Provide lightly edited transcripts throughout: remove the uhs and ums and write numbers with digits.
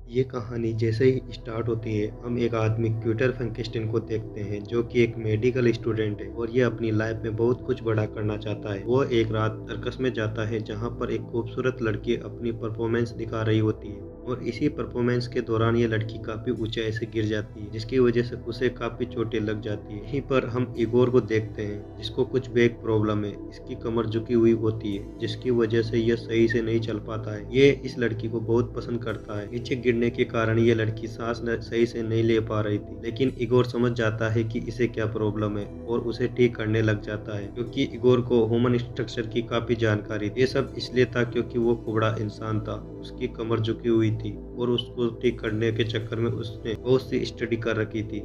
ये कहानी जैसे ही स्टार्ट होती है, हम एक आदमी क्यूटर फ्रैंकेस्टाइन को देखते हैं जो कि एक मेडिकल स्टूडेंट है और ये अपनी लाइफ में बहुत कुछ बड़ा करना चाहता है। वो एक रात सर्कस में जाता है जहाँ पर एक खूबसूरत लड़की अपनी परफॉर्मेंस दिखा रही होती है और इसी परफॉर्मेंस के दौरान ये लड़की काफी ऊंचाई से गिर जाती है जिसकी वजह से उसे काफी चोटें लग जाती है। यहीं पर हम इगोर को देखते हैं जिसको कुछ बैक प्रॉब्लम है। इसकी कमर झुकी हुई होती है जिसकी वजह से यह सही से नहीं चल पाता है। ये इस लड़की को बहुत पसंद करता है। नीचे गिरने के कारण ये लड़की सांस सही से नहीं ले पा रही थी, लेकिन इगोर समझ जाता है कि इसे क्या प्रॉब्लम है और उसे ठीक करने लग जाता है क्योंकि इगोर को ह्यूमन स्ट्रक्चर की काफी जानकारी थी। ये सब इसलिए था क्योंकि वो कुबड़ा इंसान था, उसकी कमर झुकी हुई थी और उसको ठीक करने के चक्कर में उसने बहुत सी स्टडी कर रखी थी।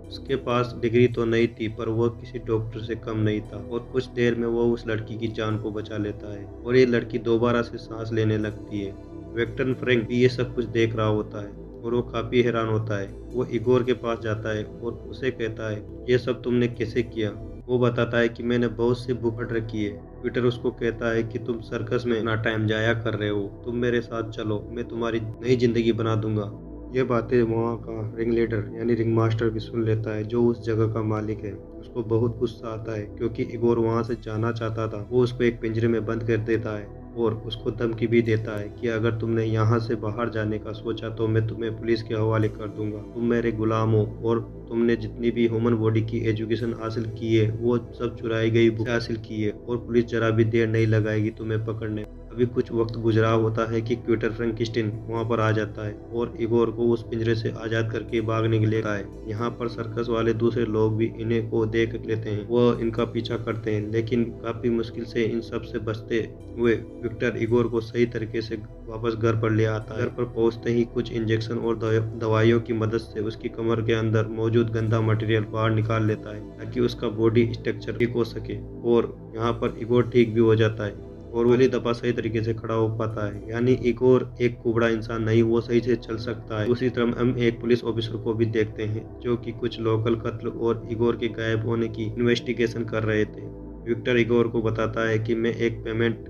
उसके पास डिग्री तो नहीं थी पर वह किसी डॉक्टर से कम नहीं था और कुछ देर में वो उस लड़की की जान को बचा लेता है और ये लड़की दोबारा से सांस लेने लगती है। विक्टर फ्रैंक भी ये सब कुछ देख रहा होता है और वो काफी हैरान होता है। वो इगोर के पास जाता है और उसे कहता है, ये सब तुमने कैसे किया? वो बताता है कि मैंने बहुत सी बुक पढ़ रखी है। पीटर उसको कहता है कि तुम सर्कस में अपना टाइम जाया कर रहे हो, तुम मेरे साथ चलो, मैं तुम्हारी नई जिंदगी बना दूंगा। ये बातें वहाँ का रिंग लीडर यानी रिंग मास्टर भी सुन लेता है जो उस जगह का मालिक है। उसको बहुत गुस्सा आता है क्योंकि इगोर वहाँ से जाना चाहता था। वो उसको एक पिंजरे में बंद कर देता है और उसको धमकी भी देता है कि अगर तुमने यहाँ से बाहर जाने का सोचा तो मैं तुम्हें पुलिस के हवाले कर दूंगा। तुम मेरे गुलाम हो और तुमने जितनी भी ह्यूमन बॉडी की एजुकेशन हासिल की है वो सब चुराई गई बुक हासिल की है और पुलिस जरा भी देर नहीं लगाएगी तुम्हें पकड़ने। अभी कुछ वक्त गुजरा होता है कि क्यूटर फ्रैंकेस्टाइन वहाँ पर आ जाता है और इगोर को उस पिंजरे से आजाद करके भागने के लिए आता है। यहाँ पर सर्कस वाले दूसरे लोग भी इन्हें को देख लेते हैं, वो इनका पीछा करते हैं, लेकिन काफी मुश्किल से इन सब से बचते हुए विक्टर इगोर को सही तरीके से वापस घर पर ले आता है। घर पर पहुंचते ही कुछ इंजेक्शन और दवाइयों की मदद से उसकी कमर के अंदर मौजूद गंदा मटेरियल बाहर निकाल लेता है ताकि उसका बॉडी स्ट्रक्चर ठीक हो सके और यहाँ पर इगोर ठीक भी हो जाता है और पहली दफा सही तरीके से खड़ा हो पाता है। यानी इगोर एक कुबड़ा इंसान नहीं, वो सही से चल सकता है। उसी तरह हम एक पुलिस ऑफिसर को भी देखते हैं जो कि कुछ लोकल कत्ल और इगोर के गायब होने की इन्वेस्टिगेशन कर रहे थे। विक्टर इगोर को बताता है कि मैं एक पेमेंट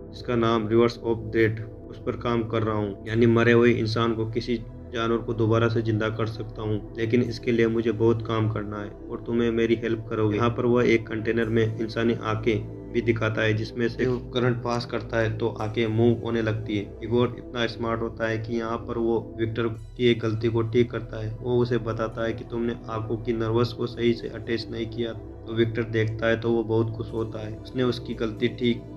जिसका नाम रिवर्स ऑफ डेट उस पर काम कर रहा हूँ, यानी मरे हुए इंसान को किसी जानवर को दोबारा से जिंदा कर सकता हूँ, लेकिन इसके लिए मुझे बहुत काम करना है और तुम्हें मेरी हेल्प करोगे। यहाँ पर वह एक कंटेनर में इंसानी आंखें भी दिखाता है जिसमें से करंट पास करता है तो आंखें मूव होने लगती है। इगोर इतना स्मार्ट होता है कि यहाँ पर वो विक्टर की एक गलती को ठीक करता है। वो उसे बताता है कि तुमने आंखों की नर्वस को सही से अटैच नहीं किया। तो विक्टर देखता है तो वो बहुत खुश होता है, उसने उसकी गलती ठीक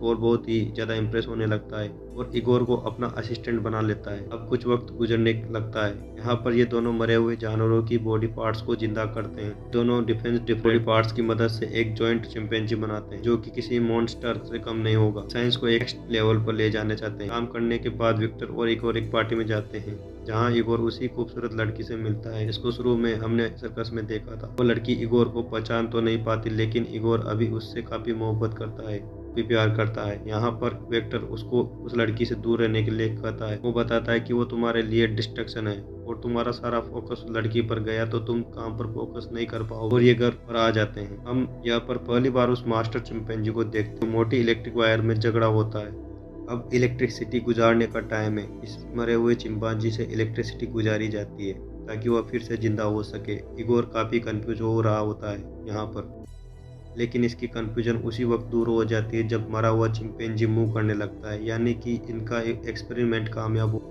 और बहुत ही ज़्यादा इम्प्रेस होने लगता है और इगोर को अपना असिस्टेंट बना लेता है। अब कुछ वक्त गुजरने लगता है। यहाँ पर ये दोनों मरे हुए जानवरों की बॉडी पार्ट्स को जिंदा करते हैं। दोनों डिफरेंस बॉडी पार्ट्स की मदद से एक जॉइंट चिंपैंजी बनाते हैं जो कि किसी मॉन्स्टर से कम नहीं होगा। साइंस को एक नेक्स्ट लेवल पर ले जाने चाहते हैं। काम करने के बाद विक्टर और इगोर एक पार्टी में जाते हैं जहाँ इगोर उसी खूबसूरत लड़की से मिलता है जिसको शुरू में हमने सर्कस में देखा था। वो लड़की इगोर को पहचान तो नहीं पाती, लेकिन इगोर अभी उससे काफी मोहब्बत करता है, भी प्यार करता है। यहाँ पर वेक्टर उसको उस लड़की से दूर रहने के लिए कहता है। वो बताता है कि वो तुम्हारे लिए डिस्ट्रैक्शन है और तुम्हारा सारा फोकस लड़की पर गया तो तुम काम पर फोकस नहीं कर पाओगे और ये घर पर आ जाते हैं। हम यहाँ पर पहली बार उस मास्टर चिंपैंजी को देखते हैं। मोटी इलेक्ट्रिक वायर में झगड़ा होता है। अब इलेक्ट्रिसिटी गुजारने का टाइम है। इस मरे हुए चिंपांजी से इलेक्ट्रिसिटी गुजारी जाती है ताकि वह फिर से जिंदा हो सके। इगोर काफी कंफ्यूज हो रहा होता है यहाँ पर, लेकिन इसकी कंफ्यूजन उसी वक्त दूर हो जाती है जब मरा हुआ चिंपैंजी मूव करने लगता है, यानी कि इनका एक एक्सपेरिमेंट कामयाब हो।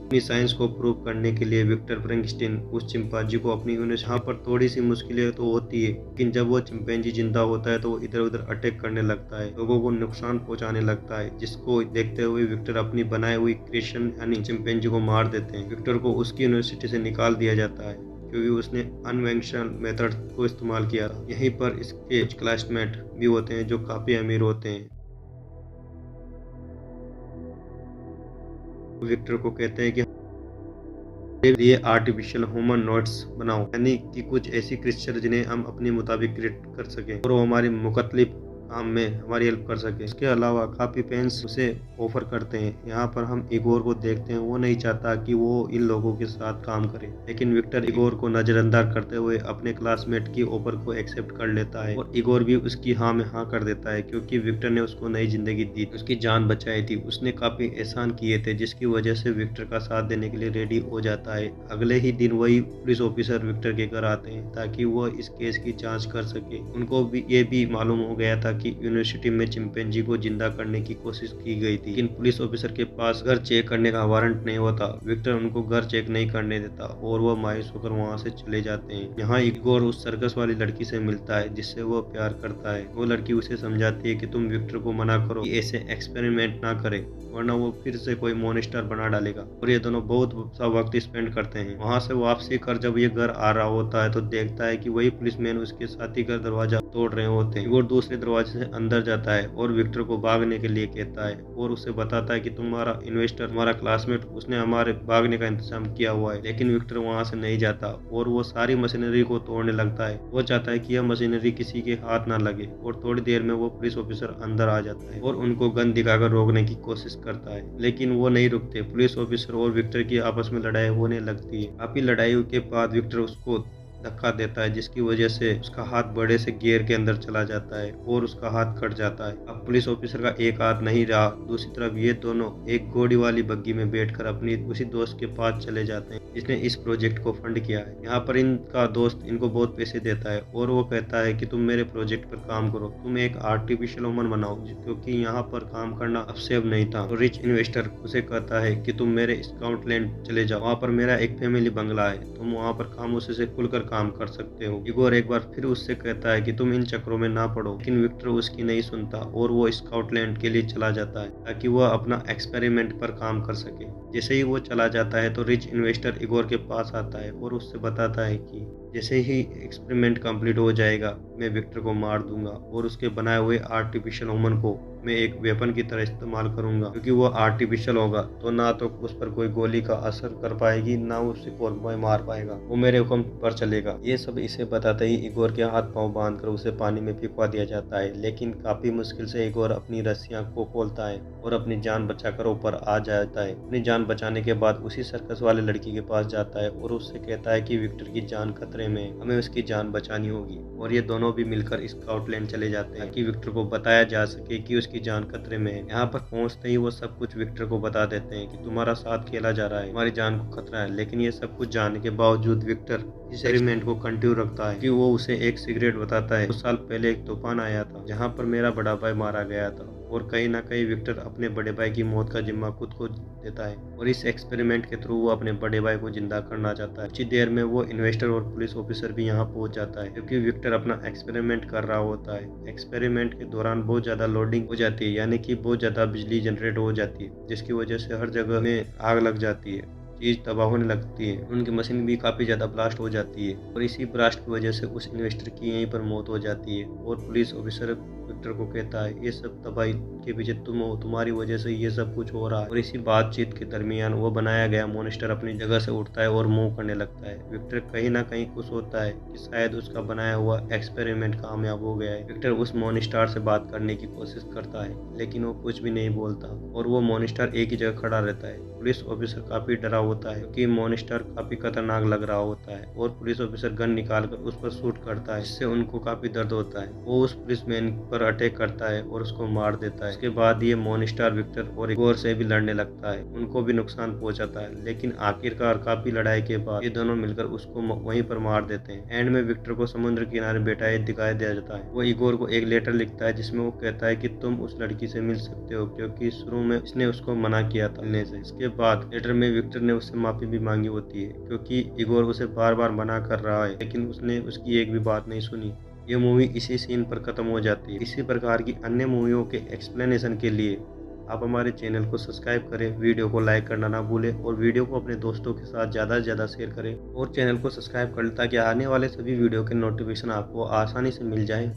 अपनी साइंस को प्रूव करने के लिए विक्टर फ्रैंकेस्टाइन उस चिंपैंजी को अपनी यूनिट। यहाँ पर थोड़ी सी मुश्किलें तो होती है, लेकिन जब वो चिंपैंजी जिंदा होता है तो वो इधर उधर अटैक करने लगता है, लोगों को नुकसान पहुंचाने लगता है, जिसको देखते हुए विक्टर अपनी बनाई हुई क्रिएशन यानी चिंपैंजी को मार देते हैं। विक्टर को उसकी यूनिवर्सिटी से निकाल दिया जाता है क्योंकि उसने अनकन्वेंशनल मेथड को इस्तेमाल किया था। यहीं पर इसके क्लासमेट भी होते हैं जो काफी अमीर होते हैं। विक्टर को कहते हैं कि लिए आर्टिफिशियल ह्यूमन नोट्स बनाओ, यानी कि कुछ ऐसी क्रिएचर जिन्हें हम अपने मुताबिक क्रिएट कर सकें और वो हमारी मुख्तलिफ काम में हमारी हेल्प कर सके। इसके अलावा काफ़ी पेन्स उसे ऑफर करते हैं। यहाँ पर हम इगोर को देखते हैं, वो नहीं चाहता कि वो इन लोगों के साथ काम करे, लेकिन विक्टर इगोर को नजरअंदाज करते हुए अपने क्लासमेट की ऑफर को एक्सेप्ट कर लेता है और इगोर भी उसकी हाँ में हाँ कर देता है, क्योंकि विक्टर ने उसको नई जिंदगी दी, उसकी जान बचाई थी, उसने काफी एहसान किए थे, जिसकी वजह से विक्टर का साथ देने के लिए रेडी हो जाता है। अगले ही दिन वही पुलिस ऑफिसर विक्टर के घर आते हैं ताकि वो इस केस की जांच कर सके। उनको भी ये भी मालूम हो गया था कि यूनिवर्सिटी में चिंपैंजी को जिंदा करने की कोशिश की गई थी, लेकिन पुलिस ऑफिसर के पास घर चेक करने का वारंट नहीं होता। विक्टर उनको घर चेक नहीं करने देता और वो मायूस होकर वहाँ से चले जाते हैं। यहाँ इगोर उस सर्कस वाली लड़की से मिलता है जिससे वो प्यार करता है। वो लड़की उसे समझाती है कि तुम विक्टर को मना करो कि ऐसे एक्सपेरिमेंट ना करे, वरना वो फिर से कोई मॉन्स्टर बना डालेगा। और ये दोनों बहुत सा वक्त स्पेंड करते हैं। वहाँ से वापसी कर जब ये घर आ रहा होता है तो देखता है कि वही पुलिसमैन उसके साथी का दरवाजा तोड़ रहे होते हैं। वो दूसरे दरवाजे से अंदर जाता है और विक्टर को भागने के लिए कहता है और उसे बताता है कि तुम्हारा इन्वेस्टर, हमारा क्लासमेट, उसने हमारे भागने का इंतजाम किया हुआ है। लेकिन विक्टर वहाँ से नहीं जाता और वो सारी मशीनरी को तोड़ने लगता है। वो चाहता है कि यह मशीनरी किसी के हाथ ना लगे और थोड़ी देर में वो पुलिस ऑफिसर अंदर आ जाता है और उनको गन दिखाकर रोकने की कोशिश करता है, लेकिन वो नहीं रुकते। पुलिस ऑफिसर और विक्टर की आपस में लड़ाई होने लगती है। काफी लड़ाई के बाद विक्टर उसको धक्का देता है, जिसकी वजह से उसका हाथ बड़े से गियर के अंदर चला जाता है और उसका हाथ कट जाता है। अब पुलिस ऑफिसर का एक हाथ नहीं रहा। दूसरी तरफ ये दोनों एक घोड़ी वाली बग्गी में बैठकर अपनी उसी दोस्त के पास चले जाते हैं जिसने इस प्रोजेक्ट को फंड किया है। यहाँ पर इनका दोस्त इनको बहुत पैसे देता है और वो कहता है कि तुम मेरे प्रोजेक्ट पर काम करो, तुम एक आर्टिफिशियल वुमन बनाओ, क्योंकि यहाँ पर काम करना अब से अब नहीं था। तो रिच इन्वेस्टर उसे कहता है कि तुम मेरे स्काउटलैंड चले जाओ, वहाँ पर मेरा एक फैमिली बंगला है, तुम वहाँ पर खामोशी से खुलकर काम कर सकते हो। इगोर एक बार फिर उससे कहता है कि तुम इन चक्रों में ना पड़ो, लेकिन विक्टर उसकी नहीं सुनता और वो स्काउटलैंड के लिए चला जाता है ताकि वह अपना एक्सपेरिमेंट पर काम कर सके। जैसे ही वो चला जाता है तो रिच इन्वेस्टर इगोर के पास आता है और उससे बताता है कि जैसे ही एक्सपेरिमेंट कंप्लीट हो जाएगा मैं विक्टर को मार दूंगा और उसके बनाए हुए आर्टिफिशियल ह्यूमन को मैं एक वेपन की तरह इस्तेमाल करूंगा, क्योंकि वो आर्टिफिशियल होगा तो ना तो उस पर कोई गोली का असर कर पाएगी, ना उसे कोई मार पाएगा, वो मेरे हुक्म पर चलेगा। ये सब इसे बताते ही इगोर के हाथ पांव बांधकर उसे पानी में फेंकवा दिया जाता है, लेकिन काफी मुश्किल से इगोर अपनी रस्सियां को खोलता है और अपनी जान बचाकर ऊपर आ जाता है। अपनी जान बचाने के बाद उसी सर्कस वाले लड़की के पास जाता है और उससे कहता है कि विक्टर की जान खतरे में, हमें उसकी जान बचानी होगी। और ये दोनों भी मिलकर स्काउटलैंड चले जाते हैं कि विक्टर को बताया जा सके कि उसकी जान खतरे में है। यहाँ पर पहुंचते ही वो सब कुछ विक्टर को बता देते हैं कि तुम्हारा साथ खेला जा रहा है, तुम्हारी जान को खतरा है। लेकिन ये सब कुछ जानने के बावजूद विक्टर इस एक्सपेरिमेंट को कंटिन्यू रखता है कि वो उसे एक सिगरेट बताता है। 2 साल पहले एक तूफान आया था जहाँ पर मेरा बड़ा भाई मारा गया था और कहीं ना कहीं विक्टर अपने बड़े भाई की मौत का जिम्मा खुद को देता है और इस एक्सपेरिमेंट के थ्रू वो अपने बड़े भाई को जिंदा करना चाहता है। कुछ ही देर में वो इन्वेस्टर और पुलिस ऑफिसर भी यहाँ पहुंच जाता है क्योंकि विक्टर अपना एक्सपेरिमेंट कर रहा होता है। एक्सपेरिमेंट के दौरान बहुत ज्यादा लोडिंग हो जाती है, यानी कि बहुत ज्यादा बिजली जनरेट हो जाती है, जिसकी वजह से हर जगह में आग लग जाती है, चीज तबाह होने लगती है, उनकी मशीन भी काफी ज्यादा ब्लास्ट हो जाती है और इसी ब्लास्ट की वजह से उस इन्वेस्टर की यहीं पर मौत हो जाती है। और पुलिस ऑफिसर विक्टर को कहता है ये सब तबाही के पीछे तुम हो, तुम्हारी वजह से ये सब कुछ हो रहा है। और इसी बातचीत के दरमियान वो बनाया गया मॉन्स्टर अपनी जगह से उठता है और मूव करने लगता है। विक्टर कहीं ना कहीं खुश होता है कि शायद उसका बनाया हुआ एक्सपेरिमेंट कामयाब हो गया है। विक्टर उस मॉन्स्टर से बात करने की कोशिश करता है लेकिन वो कुछ भी नहीं बोलता और वो मॉन्स्टर एक ही जगह खड़ा रहता है। पुलिस ऑफिसर काफी डरा होता है क्योंकि मॉन्स्टर काफी खतरनाक लग रहा होता है और पुलिस ऑफिसर गन निकालकर उस पर शूट करता है, जिससे उनको काफी दर्द होता है। वो उस पुलिसमैन पर अटैक करता है और उसको मार देता है। इसके बाद ये मॉन्स्टर विक्टर और इगोर से भी लड़ने लगता है, उनको भी नुकसान पहुंचाता है, लेकिन आखिरकार काफी लड़ाई के बाद ये दोनों मिलकर उसको वहीं पर मार देते हैं। एंड में विक्टर को समुद्र किनारे बैठा दिखाई दिया जाता है। वो इगोर को एक लेटर लिखता है जिसमें वो कहता है कि तुम उस लड़की से मिल सकते हो क्योंकि शुरू में इसने उसको मना किया था मिलने से। इसके बाद लेटर में विक्टर ने उससे माफी भी मांगी होती है क्योंकि इगोर उसे बार बार मना कर रहा है, लेकिन उसने उसकी एक भी बात नहीं सुनी। ये मूवी इसी सीन पर खत्म हो जाती है। इसी प्रकार की अन्य मूवियों के एक्सप्लेनेशन के लिए आप हमारे चैनल को सब्सक्राइब करें, वीडियो को लाइक करना ना भूलें और वीडियो को अपने दोस्तों के साथ ज़्यादा से ज़्यादा शेयर करें और चैनल को सब्सक्राइब कर लें ताकि आने वाले सभी वीडियो के नोटिफिकेशन आपको आसानी से मिल जाए।